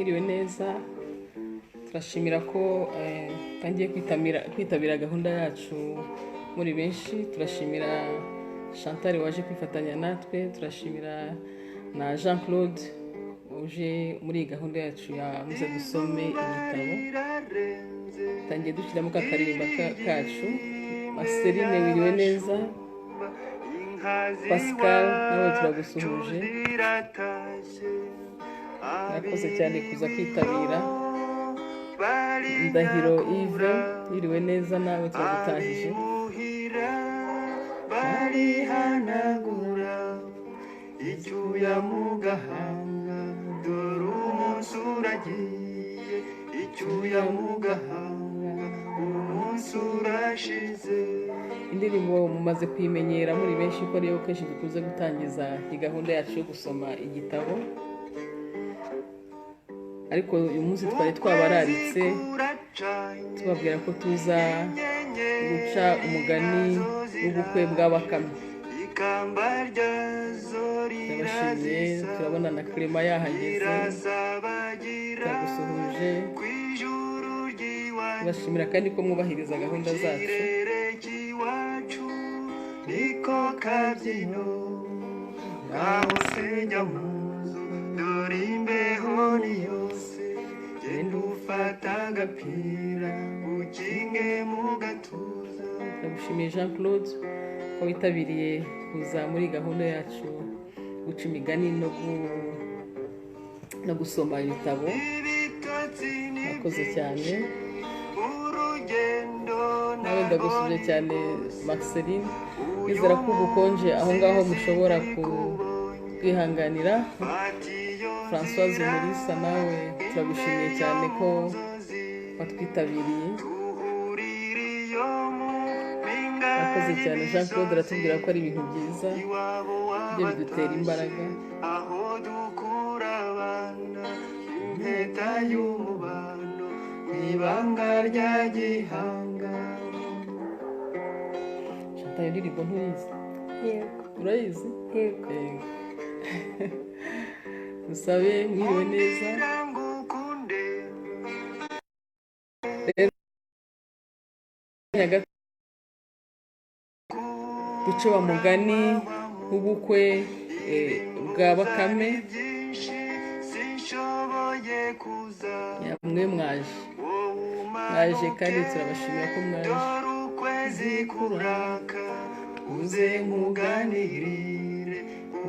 mwiriwe neza. Turashimira ko tangiye kwitabira gahunda yacu muri benshi. Turashimira Chantal waje kwifatanya natwe, turashimira na Jean Claude uje muri gahunda yacu ya muze dusome igitabo. Tangiye dushyiramo kakarimba kacu. Marceline wiriwe neza. Pascal nawe turagusuhuje, murakoze cyane kuza kwitabira. Ndahiro Yves wiriwe neza, nawe turagutahije. barihanagura icyuya mu gahanga, dore umunsi uragiye, icyuya mu gahanga, umunsi urashize. Indirimbo mumaze kuyimenyera muri benshi ko ariyo kenshi dukuze gutangiza iyi gahunda yacu yo gusoma igitabo, ariko uyu munsi twari twabararitse tubabwira ko tuza guca umugani w'ubukwe bwa Bakame. Turabashimiye, turabona na Clement yahageze, turagusuhuje. Turashimira kandi ko mwubahiriza gahunda zacu. Niko kabyino ngaho se njya mu nzu, dore imbeho ni yose, genda ufata agapira ukinge mu gatuza. Turagushimiye Jean Claude ko witabiriye kuza muri gahunda yacu guca imigani no gusoma ibitabo. Murakoze cyane. Nawe ndagusubije cyane Marceline, nizera ko ubukonje aho ngaho mushobora kwihanganira. Françoise Umulisa nawe turagushimiye cyane ko watwitabiriye. Murakoze cyane. Jean Claude aratubwira ko ari ibintu byiza byo bidutera imbaraga. Aho dukura abana impeta y'umubano, ibanga rya gihanga. Chantal, indirimbo ntuyizi? Yego. Urayizi? Yego. Dusabe mwiriwe neza. Duce wa mugani w'ubukwe bwa Bakame. Mwe mwaje kandi turabashimira ko mwaje. Uze muganirire,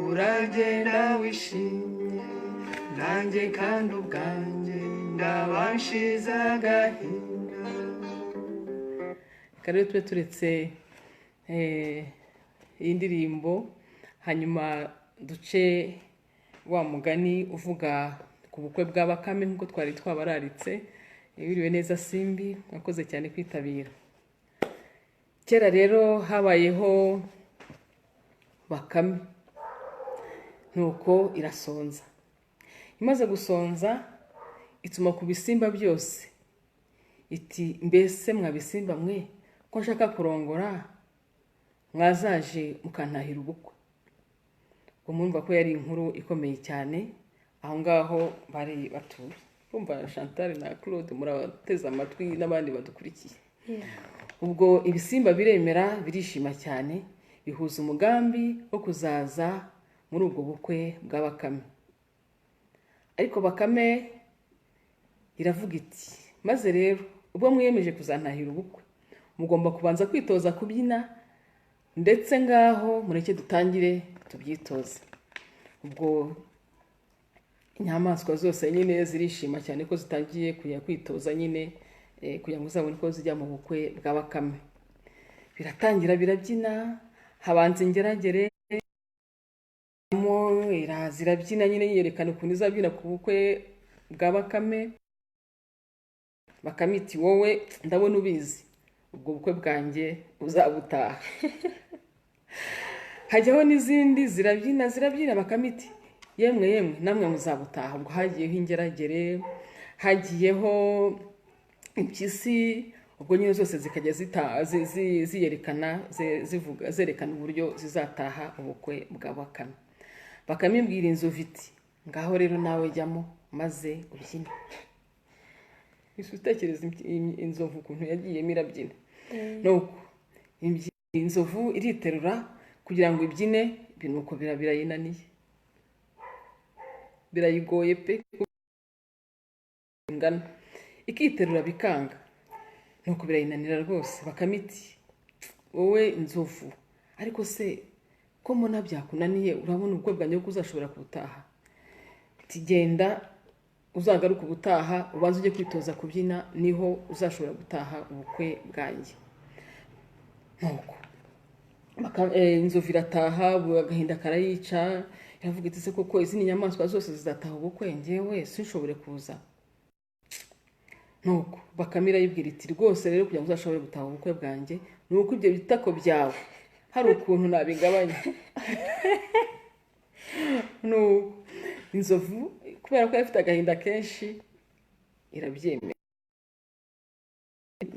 uragenda wishimye, nanjye kandi ubwanjye ndabashize agahinda. Rero tube turetse iyi ndirimbo, hanyuma duce wa mugani uvuga ku bukwe bwa Bakame nk'uko twari twabararitse. Wiriwe neza Simbi, mwakoze cyane kwitabira. Kera rero habayeho Bakame, nuko irasonza. Imaze gusonza ituma ku bisimba byose iti, mbese mwabisimba mwe ko nshaka kurongora, mwazaje mukantahira ubukwe. Ubwo mwumva ko yari inkuru ikomeye cyane aho ngaho bari batuye. Kumva Chantal na Claude murabateze amatwi n'abandi badukurikiye. Ubwo ibisimba biremera, birishima cyane, bihuza umugambi wo kuzaza muri ubwo bukwe bwa Bakame. Ariko Bakame iravuga iti, maze rero ubwo mwiyemeje kuzantahira ubukwe, mugomba kubanza kwitoza kubyina, ndetse ngaho mureke dutangire tubyitoze. Ubwo inyamaswa zose nyine zirishima cyane ko zitangiye kujya kwitoza nyine kugira ngo uzabone ko zijya mu bukwe bwa Bakame. Biratangira birabyina, habanza ingeragere, zirabyina nyine yerekana ukuntu izabyina ku bukwe bwa Bakame. Bakame iti, wowe ndabona ubizi, ubwo bukwe bwanjye uzabutaha. Hajyaho n'izindi zirabyina, Bakame iti, yemwe namwe muzabutaha. Ubwo hagiyeho ingeragere, hagiyeho impyisi, ubwo nyine zose zikajya ziyerekana, zerekana uburyo zizataha ubukwe bwa Bakame. Bakame ibwira inzovu iti, ngaho rero nawe jyamo maze ubyine. Utekereza inzovu ukuntu yagiyemo irabyina. Nuko inzovu iriterura kugira ngo ibyine, nuko birayinaniye, birayigoye pe ingana, ikiterura bikanga, nuko birayinanira rwose. Bakame iti wowe inzovu, ariko se ko mbona byakunaniye, urabona ubukwe bwanjye ko uzashobora kubutaha? Iti genda uzagaruka ubutaha, ubanza ujye kwitoza kubyina, niho uzashobora gutaha ubukwe bwanjye. Nuko inzovu irataha, agahinda karayica, iravuga iti se koko izi nyamaswa zose zizataha ubukwe, njyewe sinshobore kuza? Nuko Bakame irayibwira iti rwose rero kugira ngo uzashobore gutaha ubukwe bwanjye, ni uko ibyo bitako byawe hari ukuntu nabigabanya. Nuko inzovu kubera ko ifite agahinda kenshi irabyemera,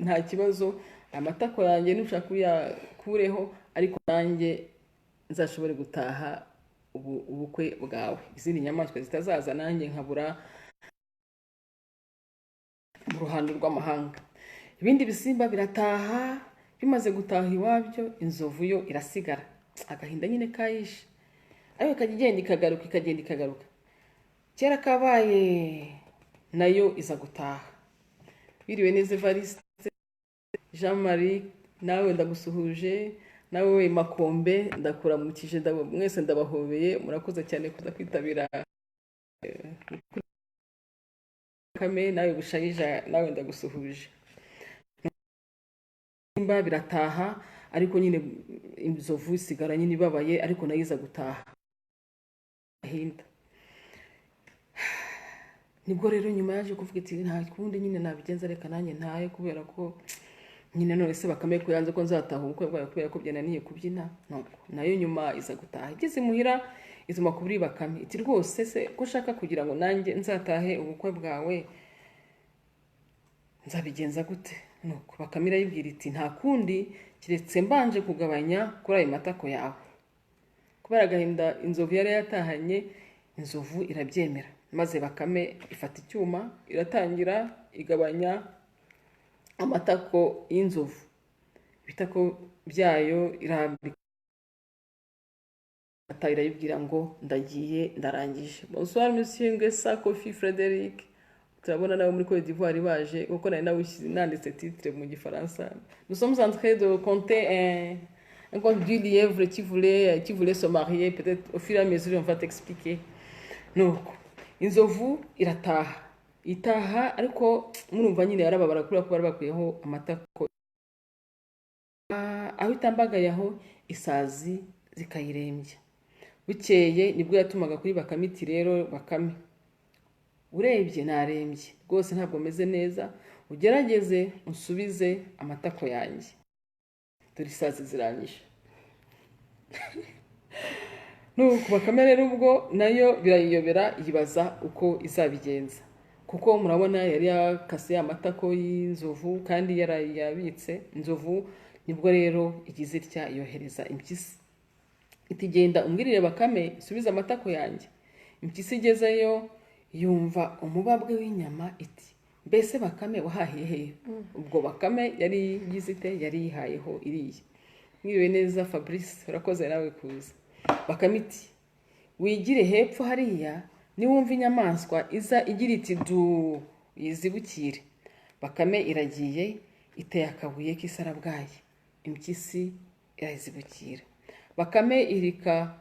nta kibazo, amatako yanjye nushaka kuyakureho, ariko nanjye nzashobore gutaha ubukwe bwawe, izindi nyamaswa zitazaza nanjye nkabura mu ruhando rw'amahanga. Ibindi bisimba birataha, bimaze gutaha iwabyo, inzovu yo irasigara, agahinda nyine kayishe, ariko ikagenda ikagaruka, ikagenda ikagaruka. Kera kabaye nayo iza gutaha. Biriwe neza Evariste, Jean Marie, nawe ndagusuhuje, nawe Makombe ndakuramukije, mwese ndabahobeye, murakoze cyane kuza kwitabira. Bakame nawe Bushayija, nawe ndagusuhuje. Simba birataha, ariko nyine inzovu isigara nyine ibabaye, ariko nayo iza gutaha ahinda. Nibwo rero nyuma yaje kuvuga iti nta kundi nyine nabigenza, reka nanjye ntaye, kubera ko nyine none se Bakame ko yanze ko nzataha ubukwe bwawe kubera ko byananiye kubyina. Nuko nayo nyuma iza gutaha, igeze muhira izuma kuri Bakame iti rwose se ko ushaka kugira ngo nanjye nzatahe ubukwe bwawe, nzabigenza gute? Nuko Bakame irayibwira iti nta kundi kiretse mbanje kugabanya kuri ayo matako yawe. Kubera agahinda inzovu yari yatahanye, inzovu irabyemera, maze Bakame ifata icyuma iratangira igabanya amatako y'inzovu, ibitako byayo irambika, irayibwira ngo ndagiye ndarangije. Bonsoir monsieur Ngesa Kofi Frederic, turabona nawe muri Côte d'Ivoire baje, kuko nari nawe nanditse titre mu gifaransa. Nous sommes en train de compter un conte du lièvre qui voulait se marier, peut-être au fur et à mesure on va t'expliquer. Nuko inzovu irataha, itaha, ariko murumva nyine yarababara kubera ko bari bakuyeho amatako. Aho itambagaye aho isazi zikayirembya. Bukeye nibwo yatumaga kuri Bakame iti rero Bakame, urebye narembye rwose, ntabwo meze neza, ugerageze unsubize amatako yanjye, dore isazi ziranyishe. Nuko Bakame rero ubwo nayo birayiyobera, yibaza uko izabigenza, kuko murabona yari yakase amatako y'inzovu kandi yarayabitse. Inzovu nibwo rero igize itya yohereza impyisi iti genda umbwirire Bakame subiza amatako yanjye. Impyisi igezeyo yumva umubabwe w'inyama iti mbese Bakame wahahiye hehe? Ubwo Bakame yari yizite, yari yihayeho iriye. Mwiriwe neza Fabrice, urakoze nawe kuza. Bakame iti wigire hepfo hariya, niwumva inyamaswa iza igira iti du yizibukire. Bakame iragiye, iteye akabuye k'isarabwayi, impyisi irazibukira. Bakame irika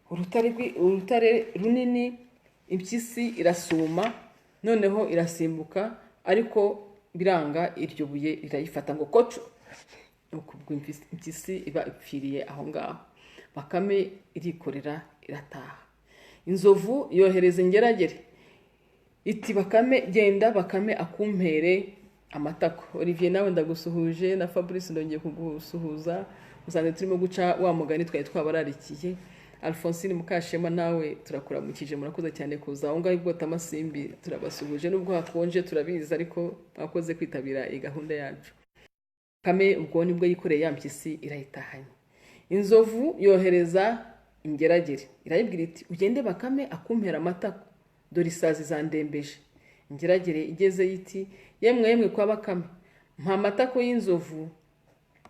urutare runini, impyisi irasuma, noneho irasimbuka, ariko biranga, iryo buye irayifata ngo koco. Nuko impyisi iba ipfiriye aho ngaho. Bakame irikorera irataha. Inzovu yohereza ingeragere iti Bakame genda, Bakame akumpere amatako. Olivier nawe ndagusuhuje, na Fabrice ndongeye kugusuhuza, musanze turimo guca wa mugani twari twabararikiye. Alphonsine Mukashema nawe turakuramukije, murakoze cyane kuza aho ngaho ibwota amasimbi, turabasuhuje nubwo hakonje turabizi, ariko mwakoze kwitabira iyi gahunda yacu. Bakame ubwo nibwo yikoreye ya mpyisi irayitahanye. Inzovu yohereza ingeragere irayibwira iti ugende Bakame akumpera amatako dore isazi zandembeje. Ingeragere igeze iti yemwe kwa Bakame mpa amatako y'inzovu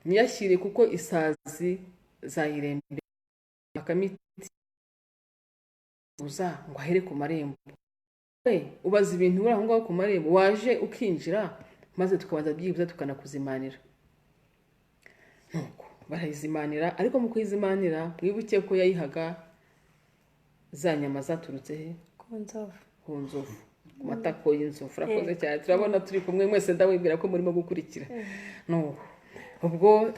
nyiyashyire kuko isazi zayirembe. Bakame iti uza ngo ahere ku marembo. Ubaza ibintu uri aho ngaho ku marembo waje ukinjira maze tukabanza byibuze tukanakuzimanira. Nuko barayizimanira, ariko mu kuyizimanira mwibuke ko yayihaga za nyama zaturutse he? ku nzovu. Ku nzovu, ku matako y'inzovu. Urakoze cyane, turabona turi kumwe mwese, ndabibwira ko murimo gukurikira. No, ubwo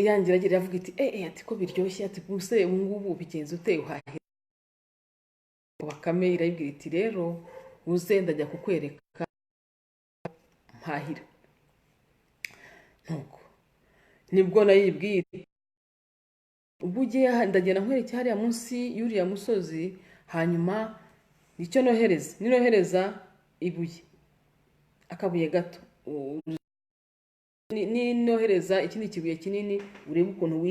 yangira avuga iti ati ko biryoshye, ati buse ubu ngubu bigenze ute uhahira? Bakame irayibwira iti rero uze ndajya kukwereka mpahira. Nuko nibwo nayibwiye ubwo ugiye ndagenda nkwereke hariya munsi y'uriya musozi, hanyuma nicyo nohereza ibuye, akabuye gato, nohereza ikindi kibuye kinini urebe ukuntu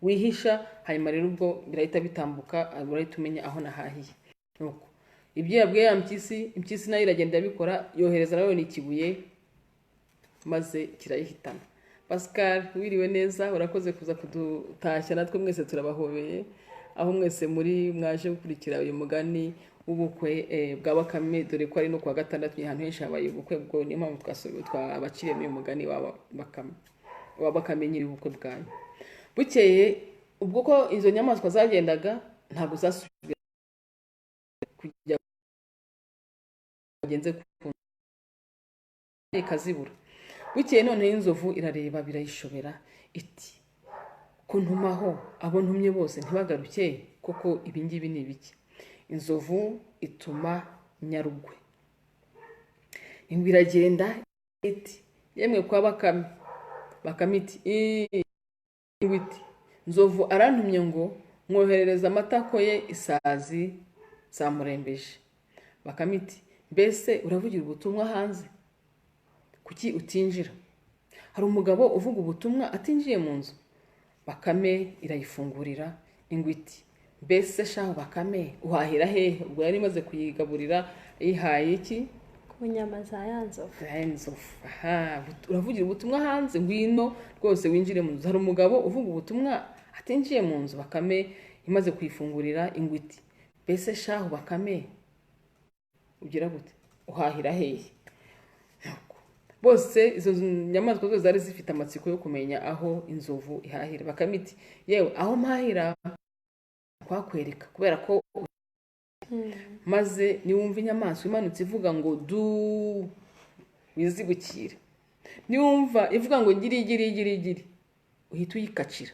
wihisha, hanyuma rero ubwo birahita bitambuka, urahita umenya aho nahahiye. Nuko ibyo yabwiye ya impyisi nayo iragenda yabikora, yohereza nayo ikibuye maze kirayihitana. Pascal, wiriwe neza, urakoze kuza kudutashya, natwe mwese turabahobeye aho mwese muri mwaje gukurikira uyu mugani w'ubukwe bwa Bakame, dore ko ari no kuwa gatandatu ahantu henshi habaye ubukwe, bwo niyo mpamvu twabaciriye uyu mugani wa Bakame nyiri ubukwe bwanyu. Bukeye ubwo ko izo nyamaswa zagendaga ntabwo zasubira kujya bagenze ikazibura. Bukeye none inzovu irareba birayishobera iti kuntumaho abo ntumye bose ntibagaruke, koko ibingibi ni ibiki? Inzovu ituma Nyarugwe. Ingwe iragenda iti yemwe kwa Bakame. Bakame iti iti Nzovu arantumye ngo mwoherereza amatako ye isazi zamurembeje. Bakame iti mbese uravugira ubutumwa hanze, kuki utinjira? Hari umugabo uvuga ubutumwa atinjiye mu nzu? Bakame irayifungurira. Ingwe iti mbese shaho Bakame uhahira hehe? Ubwo yari imaze kuyigaburira, yihaye iki? Ku nyama za ya nzovu. Uravugira ubutumwa hanze, ngwino rwose winjire mu nzu. Hari umugabo uvuga ubutumwa atinjiye mu nzu? Bakame imaze kuyifungurira. Ingwe iti mbese shaho Bakame ugira gute, uhahira hehe? Bose izo nyamaswa zose zari zifite amatsiko yo kumenya aho inzovu ihahira. Bakame iti yewe aho mpahira kwakwereka, kubera ko maze niwumva inyamaswa imanutse ivuga ngo du wizibukira, niwumva ivuga ngo giri uhita uyikacira.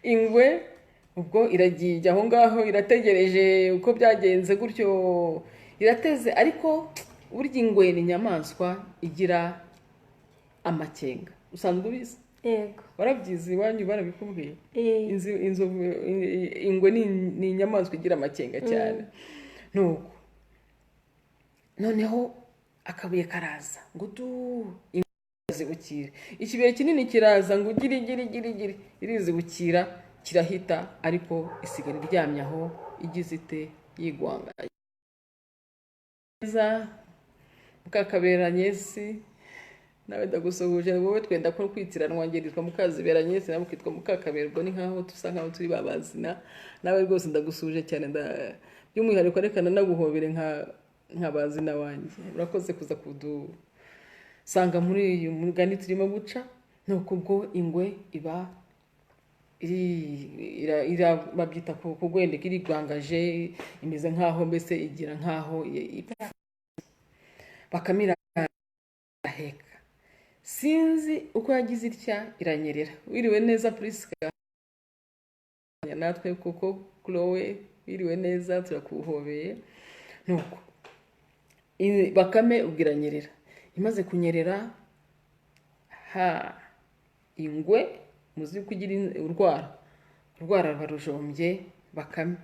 Ingwe ubwo iragiye aho ngaho, irategereje uko byagenze gutyo, irateze. Ariko burya ingwe ni inyamaswa igira amakenga, usanzwe ubizi? Yego. Warabyize iwanyu barabikubwiye? Inzovu, ingwe ni inyamaswa igira amakenga cyane. Nuko noneho akabuye karaza ngo du irizibukira, ikibuye kinini kiraza ngo giri irizibukira, kirahita, ariko isigara iryamye aho igize ite, yigwangaye. Mukakaberanyesi, nawe ndagusuhuje, wowe twenda ko kwitiranwa, ngeritwa Mukaziberanyesi nawe ukitwa Mukakaberwa, ni nkaho tusa nkaho turi babazina. Nawe rwose ndagusuhuje cyane, by'umwihariko reka naguhobere nka bazina wanjye. Urakoze kuza kudusanga muri uyu mugani turimo guca. Nuko ubwo ingwe iba babyita kugwendeka, irigwangaje, imeze nkaho mbese igira nkaho Bakame iraheka. Sinzi uko yagize itya iranyerera. Wiriwe neza Priska, natwe kuko Chloe wiriwe neza, turakuhobeye. Nuko Bakame ubwo iranyerera, imaze kunyerera ingwe muzi ko igira urwara barujombye Bakame.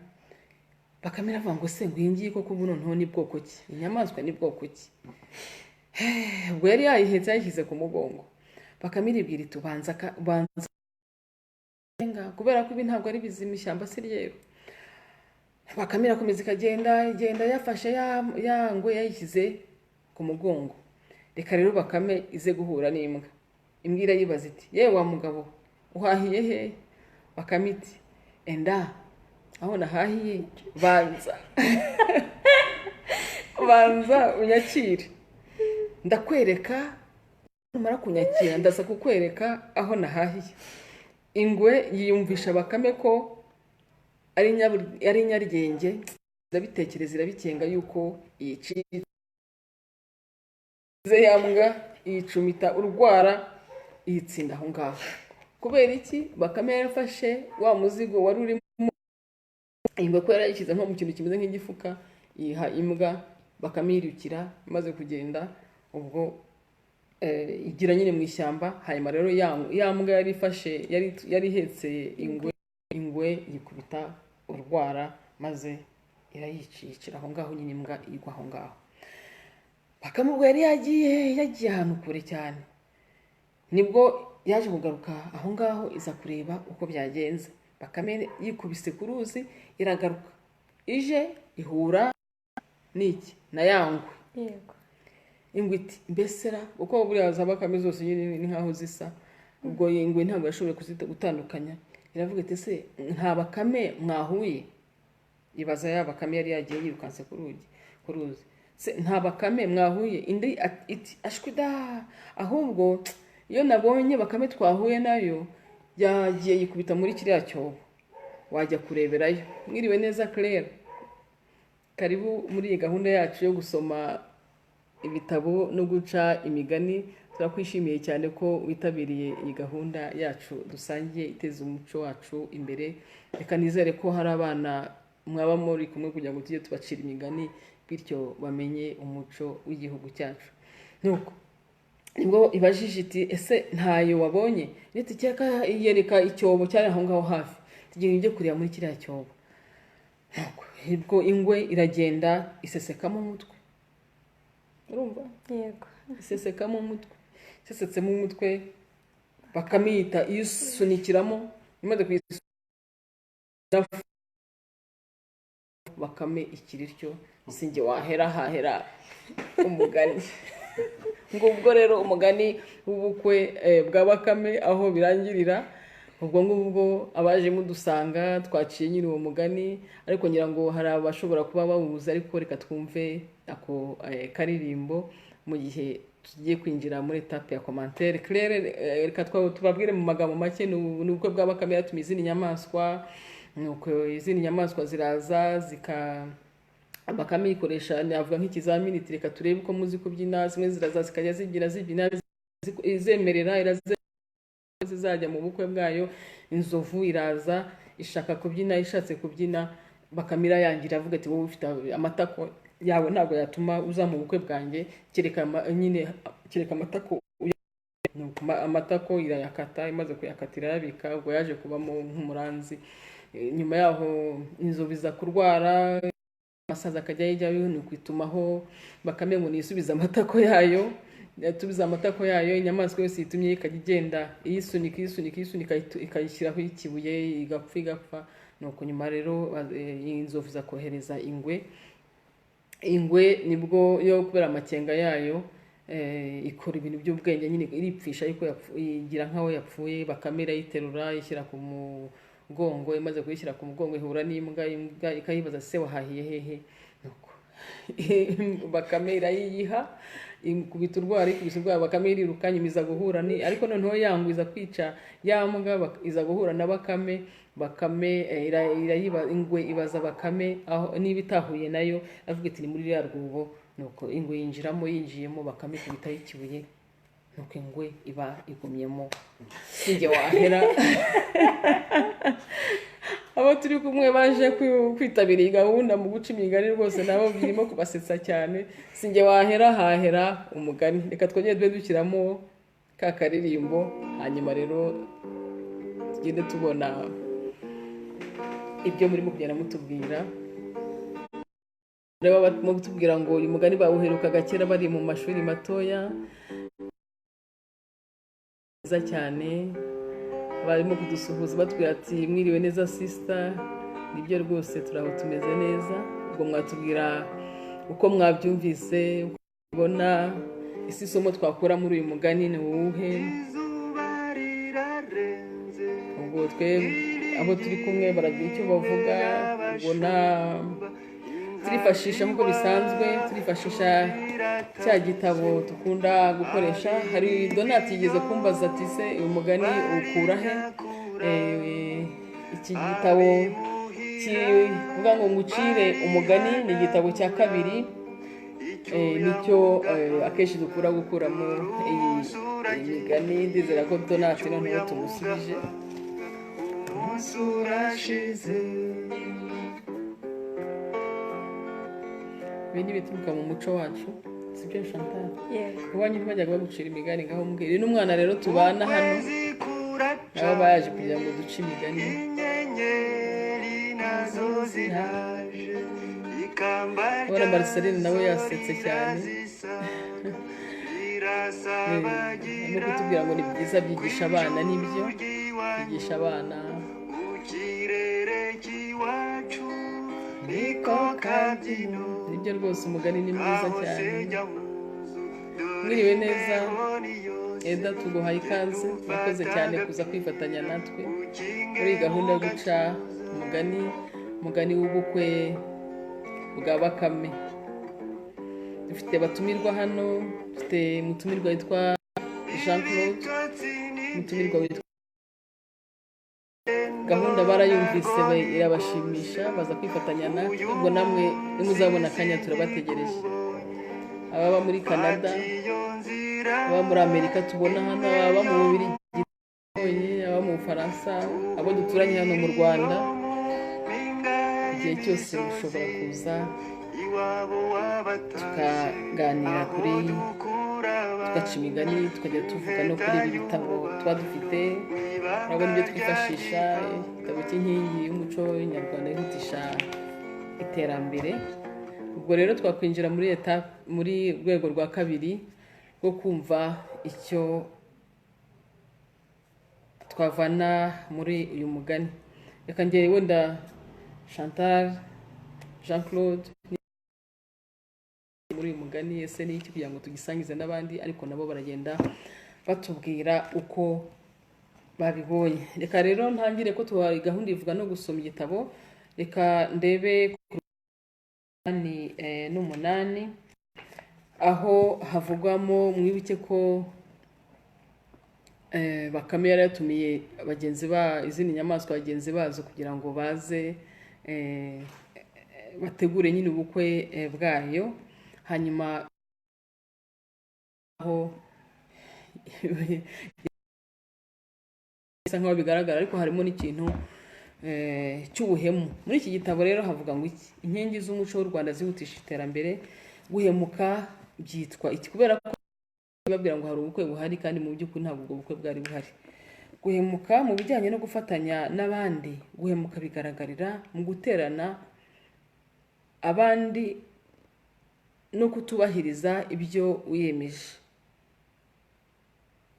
Bakame iravuga ngo se ngwingiye koko ubu noneho ni bwoko ki, inyamaswa ni bwoko ki? Ubwo yari yayihetse yayishyize ku mugongo. Bakame iribwira iti ubanza basenga kubera ko ibi ntabwo ari bizima, ishyamba si ryeru. Bakame irakomeza igenda yafashe ya ngwe yayishyize ku mugongo. Reka rero Bakame ize guhura n'imbwa. Imbwa irayibaza iti yewe wa mugabo uhahiye he? Bakame iti enda aho nahahiye banza unyakire, ndakwereka, numara kunyakira ndaza kukwereka aho nahahiye. Ingwe yiyumvisha Bakame ko ari nyaryenge, irabitekereza irabikenga yuko iyicitse ya mbwa, iyicumita urwara, iyitsinda aho ngaho. Kubera iki? Bakame yarafashe wa muzigo wari urimo, ingwe ko yarayishyize nko mu kintu kimeze nk'igifuka, yiha imbwa. Bakame yirukira, imaze kugenda ubwo igira nyine mu ishyamba. Hanyuma rero ya mbwa yari ifashe, yari ihetse ingwe yikubita urwara, maze irayicikira aho ngaho, nyine imbwa igwa aho ngaho. Bakame ubwo yari yagiye ahantu kure cyane, nibwo yaje kugaruka aho ngaho, iza kureba uko byagenze. Bakame yikubise ku ruzi, iragaruka ije ihura n'iki na ya ngwe. Yego. Ingwe iti mbesera, uko buriya za Bakame zose nyine ni nkaho zisa. Ubwo ingwe ntabwo yashoboye gutandukanya, iravuga iti se nta Bakame mwahuye? Ibaza ya Bakame yari yagiye yirukanse ku ruzi. Se nta Bakame mwahuye? Indi iti ashwida, ahubwo iyo nabonye Bakame twahuye nayo yagiye yikubita muri kiriya cyobo, wajya kureberayo. Mwiriwe neza Claire, karibu muri iyi gahunda yacu yo gusoma ibitabo no guca imigani. Turakwishimiye cyane ko witabiriye iyi gahunda yacu dusangiye iteza umuco wacu imbere. Reka nizere ko hari abana mwaba muri kumwe kugira ngo tujye tubacira imigani, bityo bamenye umuco w'igihugu cyacu. Nuko nibwo ibajije iti ese ntayo wabonye? Niti cyeka yereka icyobo cyari aho ngaho hafi, tugiye ujye kureba muri kiriya cyobo. Nuko ubwo ingwe iragenda isesekamo umutwe. Urumva? Yego. Isesekamo umutwe. Isesetsemo umutwe, Bakame yita isunikiramo, imaze kuyisunikira Bakame ikiriryo, sinjye wahera hahera umugani. Ngo ubwo rero umugani w'ubukwe bwa Bakame aho birangirira. Ubwo ngubwo abaje mudusanga twaciye nyine uwo mugani, ariko ngira ngo hari abashobora kuba bawubuze, ariko reka twumve ako karirimbo mu gihe tugiye kwinjira muri etape ya commentaire. Claire, reka tubabwire mu magambo make n'ubukwe bwa Bakame yatumye izindi nyamaswa. Nuko izindi nyamaswa ziraza Bakame ikoresha navuga nk'ikizamini, reka turebe uko muzi kubyina. Zimwe ziraza zikajya zibyina izemerera zizajya mu bukwe bwayo. Inzovu iraza ishaka kubyina, ishatse kubyina Bakame irayangira avuga ati wowe ufite amatako yawe ntabwo yatuma uza mu bukwe bwanjye, kereka amatako. Amatako irayakata, imaze kuyakatira irayabika. Ubwo yaje kubamo nk'umuranzi. Nyuma yaho inzovu iza kurwara, amasaza akajya yijyayo, ni ukwitumaho Bakame ngo nisubize amatako yayo. Yatubiza amatako yayo, inyamaswa yose yitumye ikajya igenda iyisunika ikayishyiraho ikibuye, igapfa. Nuko nyuma rero inzovu iza kohereza ingwe nibwo yo kubera amakenga yayo ikora ibintu by'ubwenge nyine, iripfisha ariko igira nkaho yapfuye. Bakame irayiterura ishyira ku mugongo, imaze kuyishyira ku mugongo ihura n'imbwa. Imbwa ikayibaza se wahahiye hehe? Nuko Bakame irayiyiha, ikubita urwara. Bakame iriruka, nyuma iza guhura ariko noneho yangwa iza kwica ya mbwa, iza guhura na Bakame. Ingwe ibaza Bakame aho niba itahuye nayo, avuga iti ni muri rya rwubo. Nuko ingwe yinjiyemo, Bakame ikubitaho ikibuye. Nuko ingwe iba igumyemo, sinjye wahera. Abo turi kumwe baje kwitabira iyi gahunda mu guca imigani rwose nabo birimo kubasetsa cyane. Sinjye wahera hahera umugani. Reka twongere tube dushyiramo ka karirimbo, hanyuma rero tugende tubona ibyo murimo kugenda mutubwira. Reba barimo kutubwira ngo uyu mugani bawuherukaga kera bari mu mashuri matoya. Neza cyane. barimo kudusuhuza batubwira ati mwiriwe neza sister, nibyo rwose turaho tumeze neza. Ubwo mwatubwira uko mwabyumvise, uko mubibona, isi isomo twakura muri uyu mugani ni uwuhe. Ubwo twe abo turi kumwe baragira icyo bavuga. Ubona turifashisha nk'uko bisanzwe, turifashisha cya gitabo dukunda gukoresha. Hari Donati yigeze kumbaza ati se uyu mugani ukura he? Iki gitabo kivuga ngo ngucire umugani ni igitabo cya kabiri, nicyo akenshi dukura gukuramo iyi migani. Ndizera ko Donati noneho tumusubije. Ibi ni ibituruka mu muco wacu, sibyo Chantal? Iwanyu ntibajyaga bagucira imigani ngaho mbwira. N'umwana rero tubana hano nabo baje kugira ngo duce imigani. Ubona Marceline nawe yasetse cyane no kutubwira ngo ni byiza byigisha abana. Nibyo byigisha abana. Nibyo rwose umugani ni mwiza cyane. Mwiriwe neza Eda, tuguhaye ikaze. Murakoze cyane kuza kwifatanya natwe muri gahunda yo guca umugani w'ubukwe bwa Bakame. Dufite batumirwa hano. Dufite umutumirwa witwa Jean Claude, umutumirwa witwa gahunda barayumvise, irabashimisha, baza kwifatanya natwe. Ubwo namwe nimuzabona akanya turabategereje. Ababa muri Canada, ababa muri Amerika tubona hano, ababa mu Bubiligi, ababa mu Bufaransa, abo duturanye hano mu Rwanda, igihe cyose mushobora kuza tukaganira tugaca imigani, tukajya tuvuga no kuri ibi bitabo tuba dufite. Urabona ibyo twifashisha, igitabo cy'inkingi y'umuco nyarwanda yihutisha iterambere. Ubwo rero twakwinjira muri rwego rwa kabiri rwo kumva icyo twavana muri uyu mugani. Reka njye wenda Chantal, Jean Claude, muri uyu mugani ese ni iki, kugira ngo tugisangize n'abandi, ariko nabo baragenda batubwira uko babibonye. Reka rero ntangire ko tubaye gahunda ivuga no gusoma igitabo. Reka ndebe ku n'umunani aho havugwamo, mwibuke ko Bakame yari yatumiye izindi nyamaswa bagenzi bazo kugira ngo baze bategure nyine ubukwe bwayo. Hanyuma aho bisa nkaho bigaragara, ariko harimo n'ikintu cy'ubuhemu. Muri iki gitabo rero havuga ngo iki: inkingi z'umuco w'u Rwanda zihutisha iterambere. Guhemuka byitwa iki? Kubera ko babwira ngo hari ubukwe buhari, kandi mu by'ukuri ntabwo ubwo bukwe bwari buhari. Guhemuka mu bijyanye no gufatanya n'abandi, guhemuka bigaragarira mu guterana abandi no kutubahiriza ibyo wiyemeje.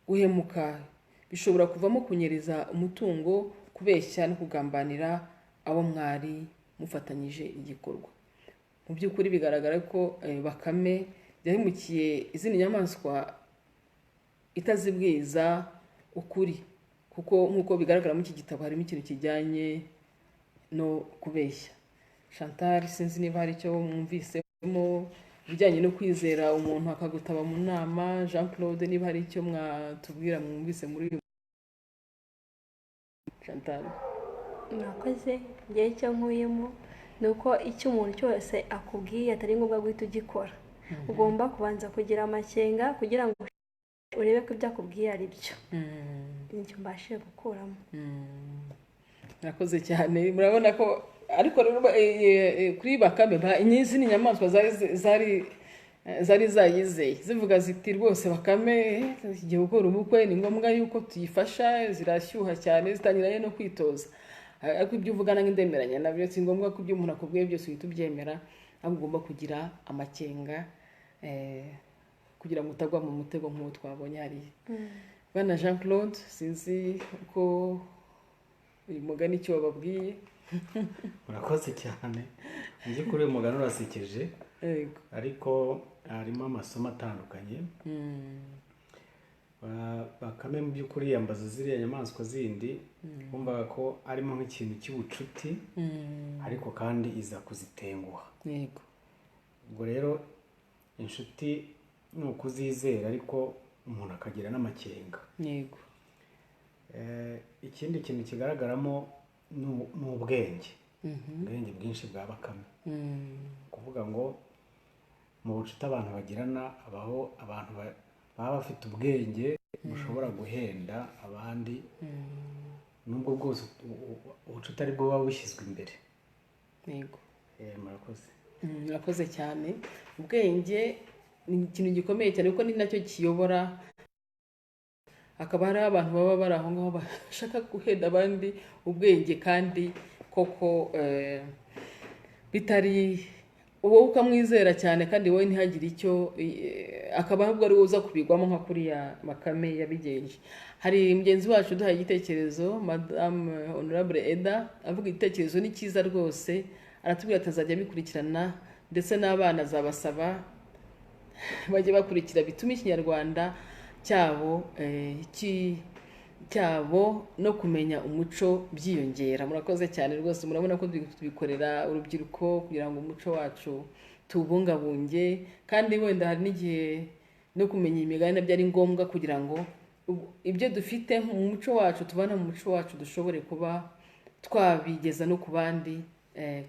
Guhemuka bishobora kuvamo kunyereza umutungo, kubeshya no kugambanira abo mwari mufatanyije igikorwa. Mu by'ukuri bigaragara ko Bakame yahemukiye izindi nyamaswa itazibwiza ukuri, kuko nk'uko bigaragara muri iki gitabo harimo ikintu kijyanye no kubeshya. Chantal, sinzi niba hari icyo mwumvisemo bijyanye no kwizera umuntu akagutaba mu nama. Jean Claude, niba hari icyo mwatubwira mwumvise muri uyu. Chantal. Murakoze. Ngewe icyo nkuyemo ni uko icyo umuntu cyose akubwiye atari ngombwa guhita ugikora. Ugomba kubanza kugira amakenga kugira ngo urebe ko ibyo akubwiye ari byo. Nicyo mbashije gukuramo. Murakoze cyane. Murabona ko ariko rero kuri Bakame izindi nyamaswa zari zayizeye, zivuga ziti rwose Bakame igihe gukora ubukwe ni ngombwa yuko tuyifasha, zirashyuha cyane, zitangiranye no kwitoza. Ariko ibyo uvugana nk'indemeranya nabyo si ngombwa ko ibyo umuntu akubwiye byose uhita ubyemera, ahubwo ugomba kugira amakenga kugira ngo utagwa mu mutego nk'uwo twabonye hariya. bana Jean Claude sinzi uko uyu mugani icyo wababwiye. murakoze cyane. Mu by'ukuri uyu mugani urasekeje Yego. ariko harimo amasomo atandukanye. Bakame mu by'ukuri yambaza ziriya nyamaswa zindi bumvaga ko harimo nk'ikintu cy'ubucuti ariko kandi iza kuzitenguha. Yego. ubwo rero inshuti ni ukuzizera ariko umuntu akagira n'amakenga. Yego. Ikindi kintu kigaragaramo ni ubwenge ubwenge bwinshi bwa Bakame. kuvuga ngo mu bucuti abantu bagirana habaho abantu baba bafite ubwenge bushobora guhenda abandi nubwo bwose ubucuti ari bwo buba bushyizwe imbere. Yego. Murakoze. Murakoze cyane. Ubwenge ni ikintu gikomeye cyane kuko ni nacyo kiyobora. Akaba hari abantu baba bari aho ngaho bashaka guhenda abandi ubwenge kandi koko bitari wowe ukamwizera cyane kandi wowe ntihagire icyo akaba ahubwo ari uza kubigwamo nka kuriya Bakame yabigenje. Hari mugenzi wacu duhaye igitekerezo Madame Honorable Eda avuga igitekerezo ni cyiza rwose, aratubwira atazajya bikurikirana ndetse n'abana azabasaba bajye bakurikira bituma ikinyarwanda cyabo no kumenya umuco byiyongera. Murakoze cyane rwose, murabona ko tubikorera urubyiruko kugira ngo umuco wacu tubungabunge, kandi wenda hari n'igihe no kumenya imigani nabyo ari ngombwa kugira ngo ibyo dufite mu muco wacu tubana mu muco wacu dushobore kuba twabigeza no ku bandi,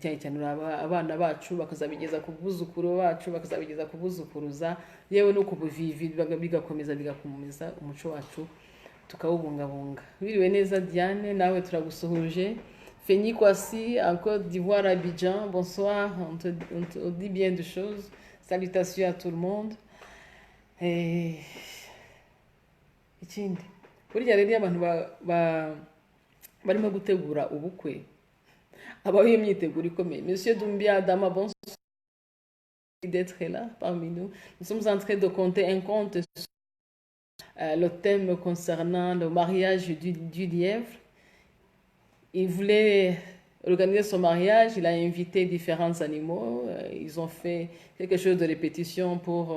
cyane cyane abana bacu bakazabigeza ku buzukuru bacu, bakazabigeza ku buzukuruza, yewe no ku buvivi bigakomeza bigakomeza umuco wacu tukawubungabunga. Biriwe neza Diane, nawe turagusuhuje. Feni Kwasi en Côte d'Ivoire, Abidjan, bonsoir, on te dit bien de choses. Salutations à tout le monde. Ikindi burya rero abantu barimo gutegura ubukwe abaho iyo myiteguro ikomeye. Monsieur Doumbia Adama, bonsoir d'être là parmi nous. Nous sommes en train de compter un conte sur le thème concernant le mariage du lièvre. Il voulait organiser son mariage, il a invité différents animaux, ils ont fait quelque chose de répétition pour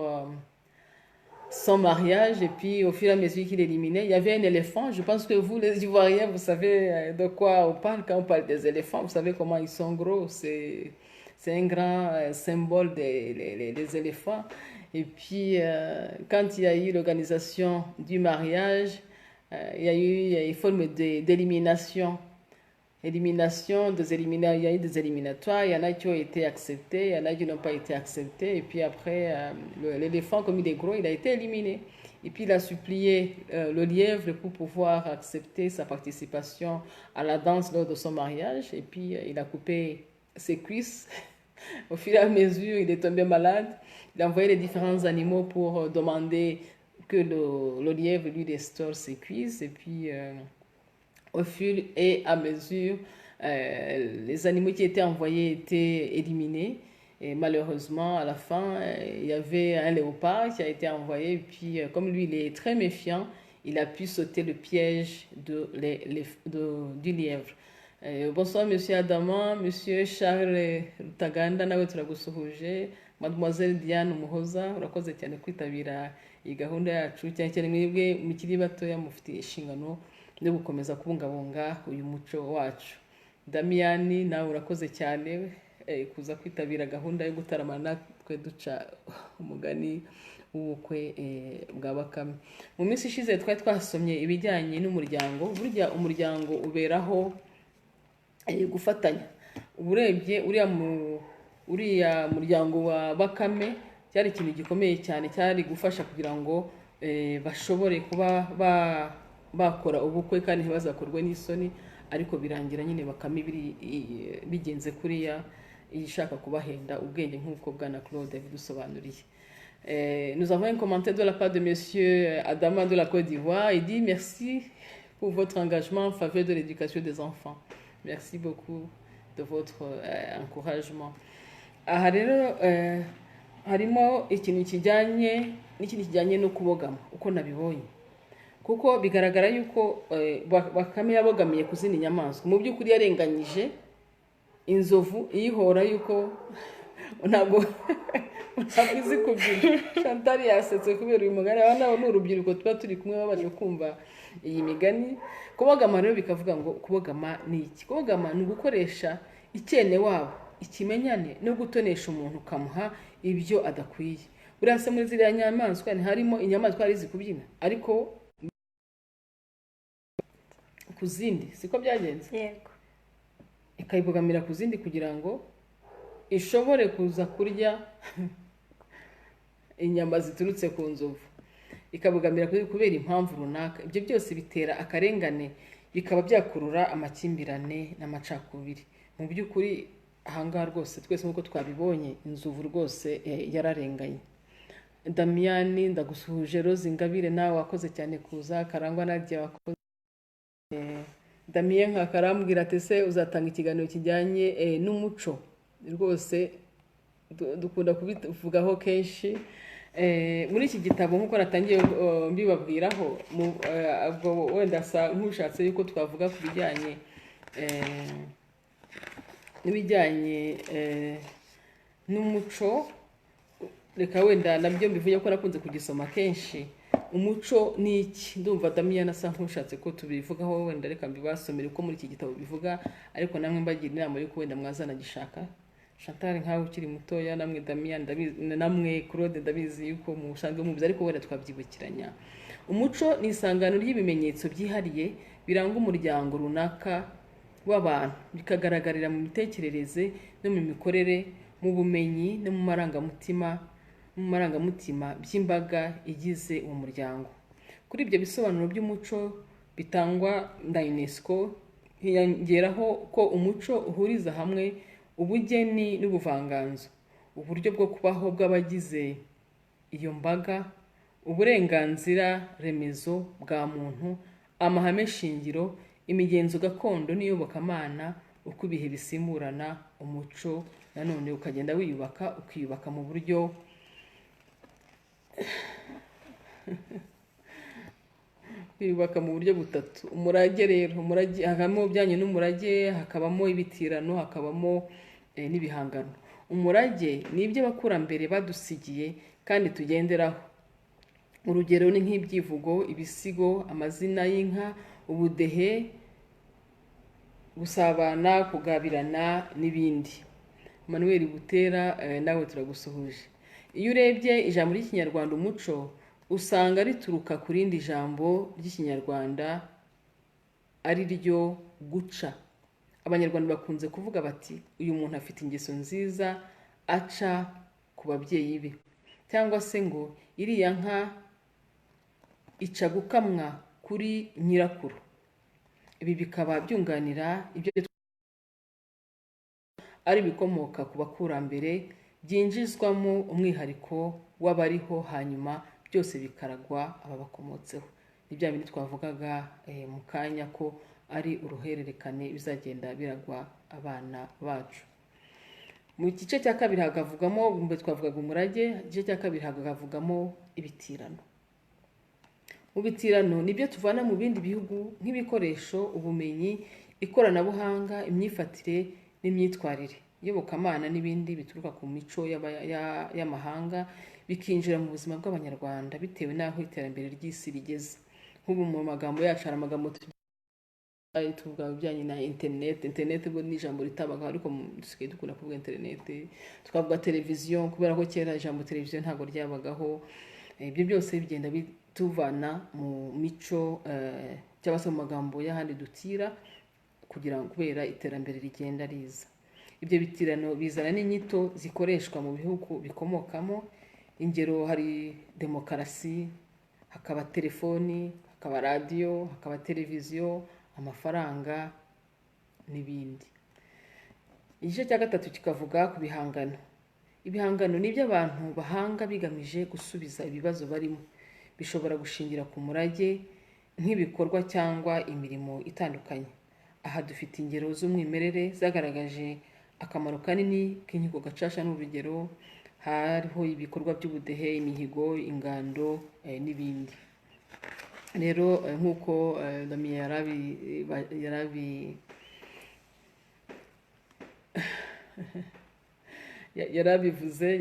son mariage, et puis au fur et à mesure qu'il éliminait, il y avait un éléphant. Je pense que vous, les Ivoiriens, vous savez de quoi on parle quand on parle des éléphants, vous savez comment ils sont gros, c'est un grand symbole des éléphants. Et puis, quand il y a eu l'organisation du mariage, il y a eu une forme d'élimination. Il y a eu des éliminatoires, il y en a qui ont été acceptés, il y en a qui n'ont pas été acceptés. Et puis après, l'éléphant, comme il est gros, il a été éliminé. Et puis il a supplié le lièvre pour pouvoir accepter sa participation à la danse lors de son mariage. Et puis il a coupé ses cuisses. Au fur et à mesure, il est tombé malade. Il a envoyé les différents animaux pour demander que le lièvre lui restaure ses cuisses. Et puis, au fur et à mesure, les animaux qui étaient envoyés étaient éliminés. Et malheureusement, à la fin, il y avait un léopard qui a été envoyé. Et puis, comme lui, il est très méfiant, il a pu sauter le piège du lièvre. Bonsoir, monsieur Adama, monsieur Charles Rutaganda, nawe turagusuhuje. Mademoiselle Diane Umuhoza, urakoze cyane kwitabira iyi gahunda yacu, cyane cyane mwebwe mukiri batoya mufite inshingano no gukomeza kubungabunga uyu muco wacu. Damiani, nawe urakoze cyane kuza kwitabira gahunda yo gutaramana natwe duca umugani w'ubukwe bwa Bakame. Mu minsi ishize twari twasomye ibijyanye n'umuryango. Burya umuryango uberaho gufatanya. Uburebye uriya muryango wa Bakame cyari ikintu gikomeye cyane, cyari gufasha kugira ngo bashobore kuba bakora ubukwe kandi ntibazakorwe n'isoni, ariko birangira nyine Bakame bigenze kuriya ishaka kubahenda ubwenge nk'uko bwana Claude yabidusobanuriye. Nous avons un commentaire de la part de monsieur Adama de la Côte d'Ivoire. Il dit merci pour votre engagement en faveur de l'éducation des enfants. Merci beaucoup de votre encouragement. Aha rero harimo ikintu kijyanye no kubogama uko nabibonye, kuko bigaragara yuko Bakame yabogamiye ku zindi nyamaswa. Mu by'ukuri yarenganyije inzovu iyihora yuko ntabwo izi kubyina. Chantal yasetse kubera uyu mugani. Aba nabo ni urubyiruko tuba turi kumwe babanje kumva iyi migani. Kubogama rero bikavuga ngo kubogama ni iki? Kubogama ni ugukoresha icyene wabo, ikimenyane no gutonesha umuntu ukamuha ibyo adakwiye. Buriya se muri ziriya nyamaswa harimo inyamaswa ari kubyina, ariko ku zindi siko byagenze. yego Ikayibogamira ku zindi kugira ngo ishobore kuza kurya inyama ziturutse ku nzovu, ikabogamira kubera impamvu runaka. Ibyo byose bitera akarengane, bikaba byakurura amakimbirane n'amacakubiri. Mu by'ukuri ahangaha rwose twese nk'uko twabibonye, inzovu rwose yararenganye. Damiyani, ndagusuhuje. Rose Ingabire, nawe wakoze cyane kuza. Karangwa Nadia, wakoze. Damien Nkakarambwira ati se uzatanga ikiganiro kijyanye n'umuco. Rwose dukunda kubivugaho kenshi. Muri iki gitabo nk'uko natangiye mbibabwiraho, ubwo wenda asa nk'ushatse yuko twavuga ku bijyanye n'umuco. Reka wenda nabyo mbivuye ko nakunze kugisoma kenshi. Umuco ni iki? Ndumva Damien asa nk'ushatse ko tubivugaho, wenda reka mbibasomere uko muri iki gitabo bivuga, ariko namwe mbagira inama yuko wenda mwazana gishaka. Chantal nkawe ukiri mutoya, namwe Damien namwe Claude ndabizi yuko musanzwe mubizi, ariko wenda twabyibukiranya. Umuco ni isangano ry'ibimenyetso byihariye biranga umuryango runaka w'abantu, bikagaragarira mu mitekerereze no mu mikorere, mu bumenyi no mu marangamutima by'imbaga igize uwo muryango. Kuri ibyo bisobanuro by'umuco bitangwa na UNESCO, hiyongeraho ko umuco uhuriza hamwe ubugeni n'ubuvanganzo, uburyo bwo kubaho bw'abagize iyo mbaga, uburenganzira remezo bwa muntu, amahame shingiro, imigenzo gakondo n'iyobokamana, uko ibihe bisimburana. Umuco nanone ukagenda ukiyubaka mu buryo butatu. Umurage rero, umurage hakabamo bijyanye n'umurage, hakabamo ibitirano, hakabamo n'ibihangano. Umurage ni ibyo abakurambere badusigiye kandi tugenderaho. Urugero ni nk'ibyivugo, ibisigo, amazina y'inka, ubudehe, gusabana, kugabirana n'ibindi. Manuel Butera, nawe turagusuhuje. Iyo urebye ijambo ry'ikinyarwanda umuco, usanga rituruka ku rindi jambo ry'ikinyarwanda ari ryo guca. Abanyarwanda bakunze kuvuga bati uyu muntu afite ingeso nziza aca ku babyeyi be, cyangwa se ngo iriya nka ica gukamwa kuri nyirakuru. Ibi bikaba byunganira ibyo ari bikomoka ku bakurambere, byinjizwamo umwihariko w'abariho, hanyuma byose bikaragwa ababakomotseho. Ni bya bindi twavugaga mu kanya ko ari uruhererekane bizagenda biragwa abana bacu. Mu gice cya kabiri hakavugamo, twavugaga umurage, igice cya kabiri hakavugamo ibitirano. Mu bitirano nibyo tuvana mu bindi bihugu nk'ibikoresho, ubumenyi, ikoranabuhanga, imyifatire n'imyitwarire, iyobokamana n'ibindi bituruka ku mico y'amahanga, bikinjira mu buzima bw'abanyarwanda bitewe n'aho iterambere ry'isi rigeze. Nk'ubu mu magambo yacu hari amagambo tuvuga bijyanye na internet ubwo ni ijambo ritabagaho, ariko dusigaye dukunda kuvuga internet. Tukavuga televiziyo, kubera ko kera ijambo televiziyo ntabwo ryabagaho. Ibyo byose bigenda bituvana mu mico cyangwa se mu magambo y'ahandi dutira, kubera iterambere rigenda riza. Ibyo bitirano bizana n'inyito zikoreshwa mu bihugu bikomokamo. Ingero hari demokarasi, hakaba telefoni, hakaba radiyo, hakaba televiziyo, amafaranga n'ibindi. Igice cya gatatu kikavuga ku bihangano. Ibihangano ni ibyo abantu bahanga bigamije gusubiza ibibazo barimo. Bishobora gushingira ku murage nk'ibikorwa cyangwa imirimo itandukanye. Aha dufite ingero z'umwimerere zagaragaje akamaro kanini k'inkiko gacaca n'urugero. Hariho ibikorwa by'ubudehe, imihigo, ingando n'ibindi. rero nk'uko Damien yarabivuze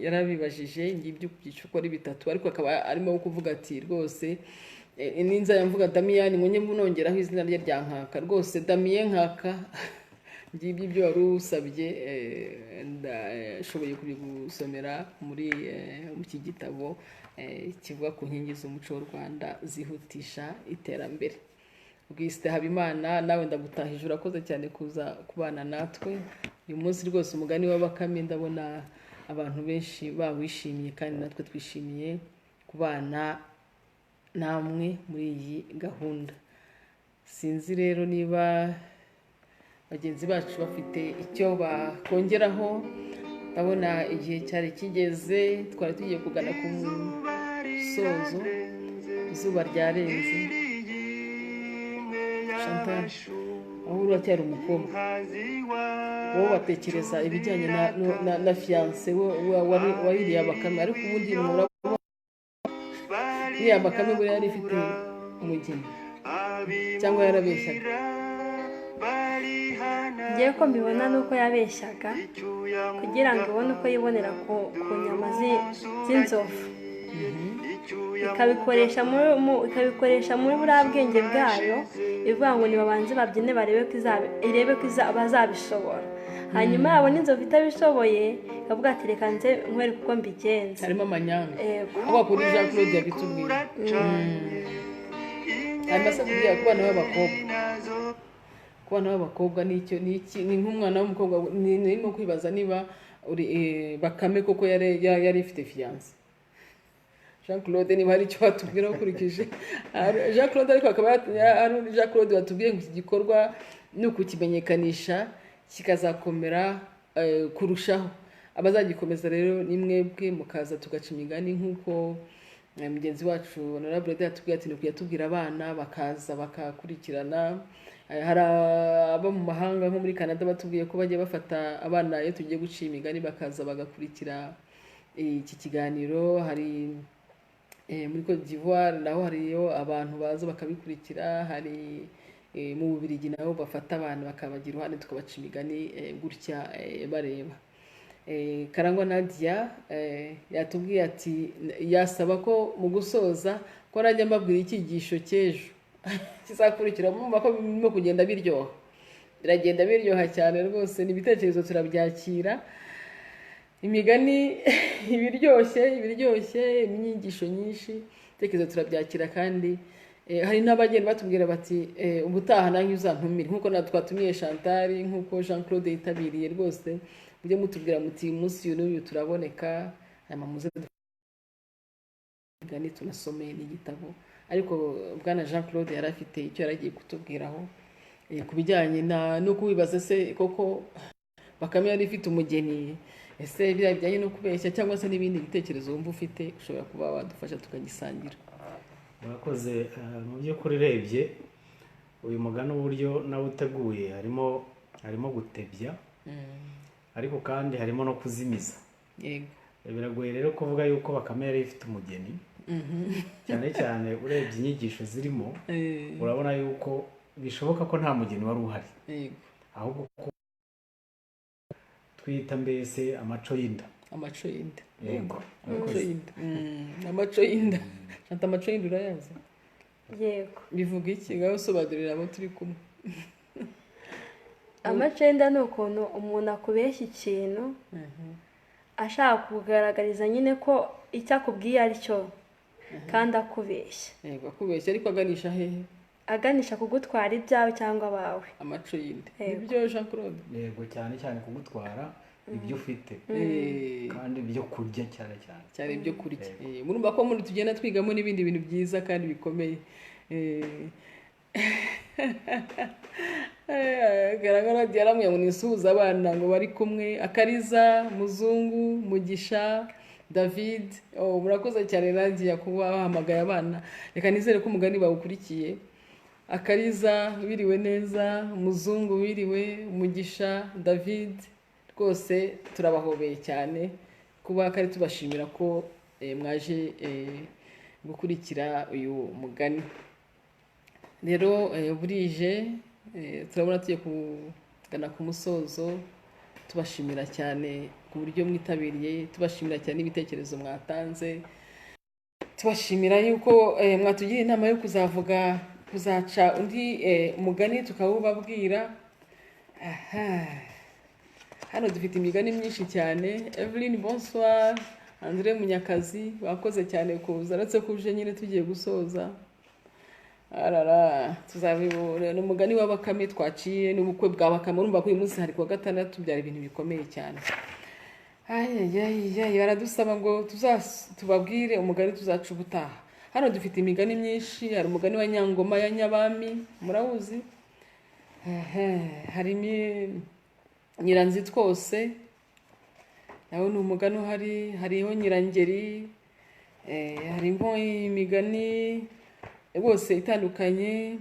yarabibajije ngibyo ku byiciro uko ari bitatu, ariko akaba arimo kuvuga ati rwose ninza yamvuga Damien mwenye munongeraho izina rye rya Nkaka, rwose Damien Nkaka ngibyo ibyo wari usabye ndashoboye kubigusomera muri iki gitabo kivuga ku nkingi z'umuco w'u Rwanda zihutisha iterambere. Bwiste Habimana, nawe ndagutahije, urakoze cyane kuza kubana natwe uyu munsi. Rwose umugani wa Bakame ndabona abantu benshi bawishimiye, kandi natwe twishimiye kubana namwe muri iyi gahunda. Sinzi rero niba bagenzi bacu bafite icyo bakongeraho. Ndabona igihe cyari kigeze, twari tugiye kugana ku musozo, izuba ryarenze. Chantal, aho uracyari umukobwa, wowe watekereza ibijyanye na fiance wahiriye Bakame, ariko ubundi iriya Bakame buriya yari ifite umugeni cyangwa yarabeshyaga? ngewe ko mbibona nuko yabeshyaga kugira ngo ibone uko yibonera ku nyama z'inzovu, ikabikoresha muri buriya bwenge bwayo, ivuga ngo nibabanze babyine irebe ko bazabishobora, hanyuma yabona inzovu itabishoboye ikavuga ati reka nze nkwereke uko mbigenza. Harimo amanyanga aho kuri Jean Claude yabitubwiye. Hanyuma se kugira ku bana b'abakobwa ni nk'umwana w'umukobwa, nirimo kwibaza niba Bakame koko yari ifite fiance. Jean Claude niba hari icyo watubwira ukurikije Jean Claude, ariko akaba ari Jean Claude watubwiye ngo iki gikorwa ni ukukimenyekanisha kikazakomera kurushaho. Abazagikomeza rero ni mwebwe, mukaza tugaca imigani nk'uko mugenzi wacu Honorable yatubwiye ati ni kuyatubwira abana bakaza bakakurikirana. Hari abo mu mahanga nko muri Canada batubwiye ko bagiye bafata abana iyo tugiye guca imigani bakaza bagakurikira iki kiganiro. Hari muri Côte d'Ivoire naho hariyo abantu baza bakabikurikira. Hari mu Bubiligi nabo bafata abantu bakabagira uruhande tukabaca imigani gutya bareba. Karangwa Nadia yatubwiye ati yasaba ko mu gusoza ko najya mbabwira icyigisho cy'ejo kizakurikira, mumva ko birimo kugenda biryoha, biragenda biryoha cyane rwose. N'ibitekerezo turabyakira, imigani ibiryoshye, inyigisho nyinshi, ibitekerezo turabyakira. Kandi hari n'abagenda batubwira bati ubutaha nanjye uzantumire, nk'uko natwe twatumiye Chantal, nk'uko Jean Claude yitabiriye. Rwose mujye mutubwira muti umunsi uyu n'uyu turaboneka, hanyuma muze imigani tunasomeye n'igitabo. Ariko bwana Jean Claude yari afite icyo yaragiye kutubwiraho ku bijyanye no kubibaza se koko Bakame yari ifite umugeni, ese biriya bijyanye no kubeshya cyangwa se n'ibindi bitekerezo wumva ufite, ushobora kuba wadufasha tukagisangira. murakoze. Mu by'ukuri urebye uyu mugani uburyo nawe uteguye, harimo gutebya, ariko kandi harimo no kuzimiza. Yego, biragoye rero kuvuga yuko Bakame yari ifite umugeni, cyane cyane urebye inyigisho zirimo urabona yuko bishoboka ko nta mugeni wari uhari, ahubwo ko twita mbese amaco y'inda. Yego, amaco y'inda. Shanta, amaco y'inda urayazi? Yego. Bivuga iki? Ngaho sobanurira abo turi kumwe. Amaco y'inda ni ukuntu umuntu akubeshya ikintu ashaka kugaragariza nyine ko icyo akubwiye ari cyo, kandi akubeshya. Yego, akubeshya ariko aganisha hehe? Aganisha kugutwara ibyawe cyangwa abawe. Amaco y'inda nibyo Jean Claude? Yego, cyane kugutwara ibyo ufite, kandi ibyo kurya cyane ibyo kurya. Murumva ko muri tugenda twigamo n'ibindi bintu byiza kandi bikomeye. Garagara yaramwe ngo nisuhuza abana ngo bari kumwe, Akariza, Muzungu, Mugisha, David. Murakoze cyane Nadia kuba wahamagaye abana. Reka nizere ko umugani bawukurikiye. Akariza biriwe neza, Muzungu biriwe, Mugisha, David, rwose turabahobeye cyane kuba kari tubashimira ko mwaje gukurikira uyu mugani. Rero burije turabona tugiye kugana ku musozo, tubashimira cyane ku buryo mwitabiriye, tubashimira cyane n'ibitekerezo mwatanze, tubashimira yuko mwatugira inama yo kuzaca undi mugani tukawubabwira. Hano dufite imigani myinshi cyane. Evelyn bonsoir, Andre Munyakazi wakoze cyane kuza, uretse ko uje nyine tugiye gusoza. Tuzabibura n'umugani wa Bakame twaciye n'ubukwe bwa Bakame, urumva ko uyu munsi hari kuwa gatandatu, byari ibintu bikomeye cyane. Baradusaba ngo tubabwire umugani tuzaca ubutaha. Hano dufite imigani myinshi, hari umugani wa Nyangoma ya Nyabami murawuzi, harimo Nyiranzi twose nawe ni umugani uhari, hariho Nyirangeri, harimo imigani rwose itandukanye,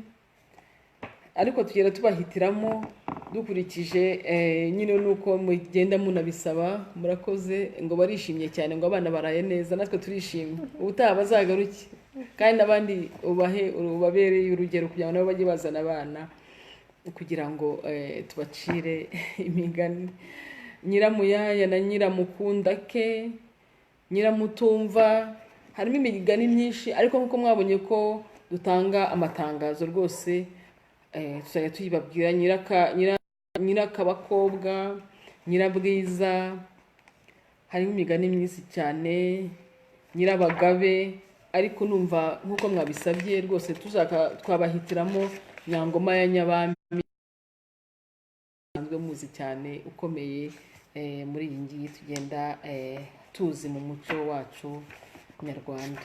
ariko tugera tubahitiramo dukurikije nyine nuko mugenda munabisaba. Murakoze, ngo barishimye cyane, ngo abana baraye neza, natwe turishimye. Ubutaha bazagaruke kandi n'abandi ubabereye urugero kugira ngo nabo bajye bazana abana kugira ngo tubacire imigani. Nyiramuyaya na Nyiramukundake, Nyiramutumva, harimo imigani myinshi, ariko nkuko mwabonye ko dutanga amatangazo rwose, tuzajya tuyibabwira. Nyirakabakobwa, Nyirabwiza, harimo imigani myinshi cyane, Nyirabagabe, ariko numva nkuko mwabisabye rwose twabahitiramo Nyangoma ya Nyabami, muzi cyane ukomeye muri iyi ngiyi tugenda tuzi mu muco wacu nyarwanda.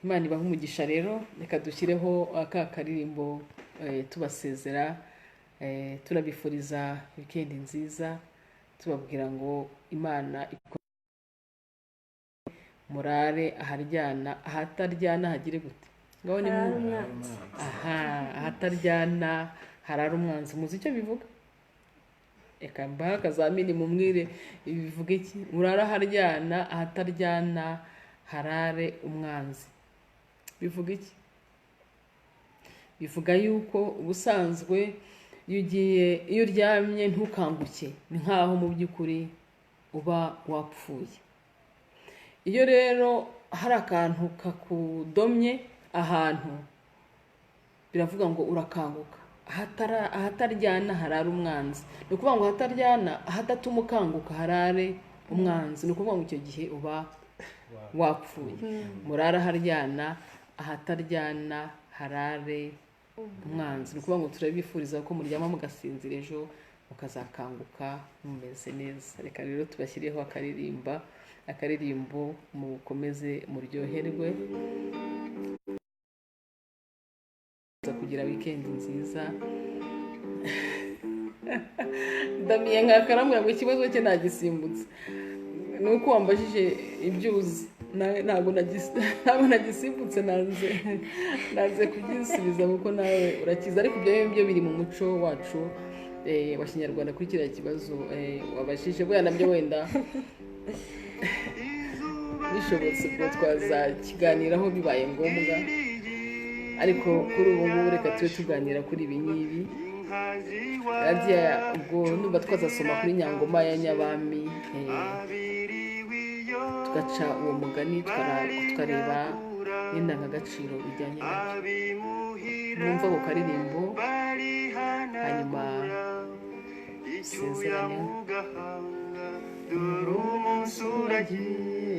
Imana ibahe umugisha. Rero reka dushyireho aka karirimbo tubasezera, turabifuriza wikendi nziza, tubabwira ngo Imana murare aharyana, ahataryana hagire gute, ngaho ni ahataryana harara umwanzi. Muzi icyo bivuga? Eka mbaha akazamini mumwire bivuga iki? Murare aharyana, ahataryana harare umwanzi. Bivuga iki? Bivuga yuko ubusanzwe iyo uryamye ntukanguke, ni nkaho mu by'ukuri uba wapfuye. Iyo rero hari akantu kakudomye ahantu, biravuga ngo urakanguka. Ahataryana harare umwanzi, ni ukuvuga ngo ahataryana, ahadatuma ukanguka harare umwanzi, ni ukuvuga ngo icyo gihe uba wapfuye. Murare aharyana, ahataryana harare umwanzi, ni ukuvuga ngo turabifuriza ko muryama mugasinzira, ejo mukazakanguka mumeze neza. Reka rero tubashyireho akaririmbo mukomeze muryoherwe, kugira wikendi nziza. Ndamiye nkakaramwe ngo ikibazo cye nagisimbutse, ni uko wambajije ibyuzi, ntabwo nagisimbutse, nanze kugisubiza kuko nawe urakiza, ariko ibyo byo biri mu muco wacu wa Kinyarwanda. Kuri kiriya kibazo wabajije, bwa nabyo wenda bishobotse ubwo twazakiganiraho bibaye ngombwa, ariko kuri ubu ngubu reka tube tuganira kuri ibi ngibi. Ubwo numva twazasoma kuri Nyangoma ya Nyabami, tugaca uwo mugani, tukareba n'indangagaciro bijyanye nabyo. Numva ako karirimbo, hanyuma dusezerane. Dore umunsi uragiye,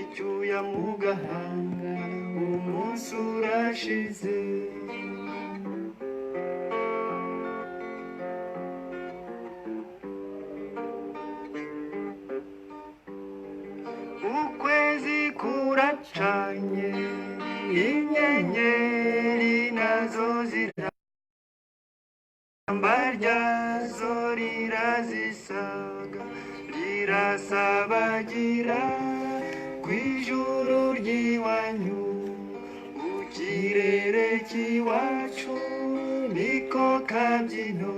icyuya mu gahanga, umunsi urashize. Ukwezi kuracanye, inyenyeri nazo ziramba ryazo rirazisaga, rirasabagira kw'ijuru ry'iwanyu, mu kirere cy'iwacu niko kabyino.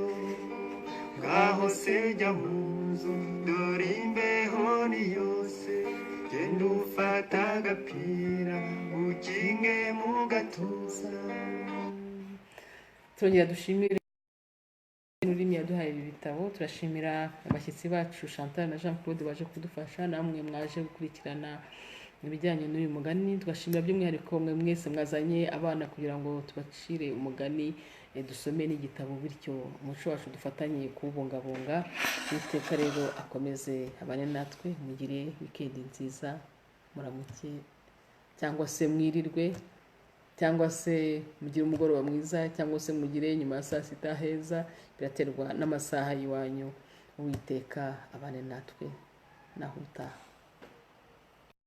Ngaho se jya mu nzu, dore imbeho ni yose, genda ufata agapira ukinge mu gatuza. turongera dushimire ururimi yaduhaye ibi bitabo. Turashimira abashyitsi bacu Chantal na Jean Claude baje kudufasha, namwe mwaje gukurikirana ibijyanye n'uyu mugani. Tugashimira by'umwihariko mwe mwese mwazanye abana kugira ngo tubacire umugani, dusome n'igitabo, bityo umuco wacu dufatanye kuwubungabunga. Uwiteka rero akomeze abane natwe, mugire wikendi nziza, muramuke cyangwa se mwirirwe, cyangwa se mugire umugoroba mwiza, cyangwa se mugire nyuma ya saa sita heza, biraterwa n'amasaha y'iwanyu. Uwiteka abane natwe, naho utaha.